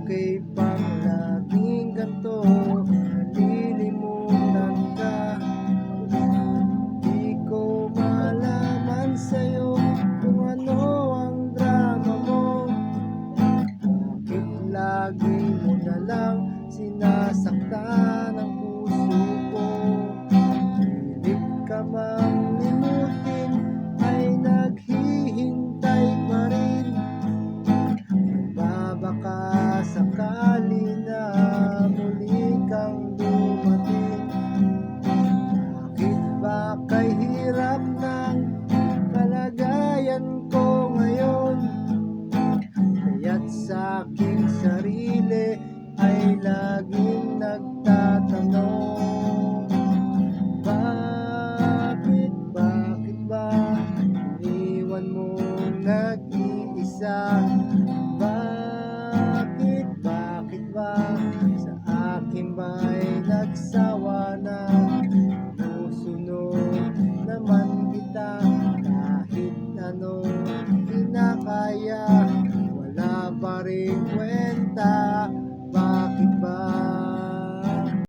okay bang laging ganito? Nalilimutan ka, di ko malaman sa'yo kung ano ang drama mo. Bakit lagi mo na lang sinasaktan ang puso ko? Pilit ka mang limutin ay naghihintay pa rin. Nagbabaka sakali na muli kang dumating. Bakit ba kay hirap ng kalagayan ko ngayon? Kaya't sa aking sarili ay laging nagtatanong, bakit ba iniwan mo nag-iisa? Bakit ba sa akin ba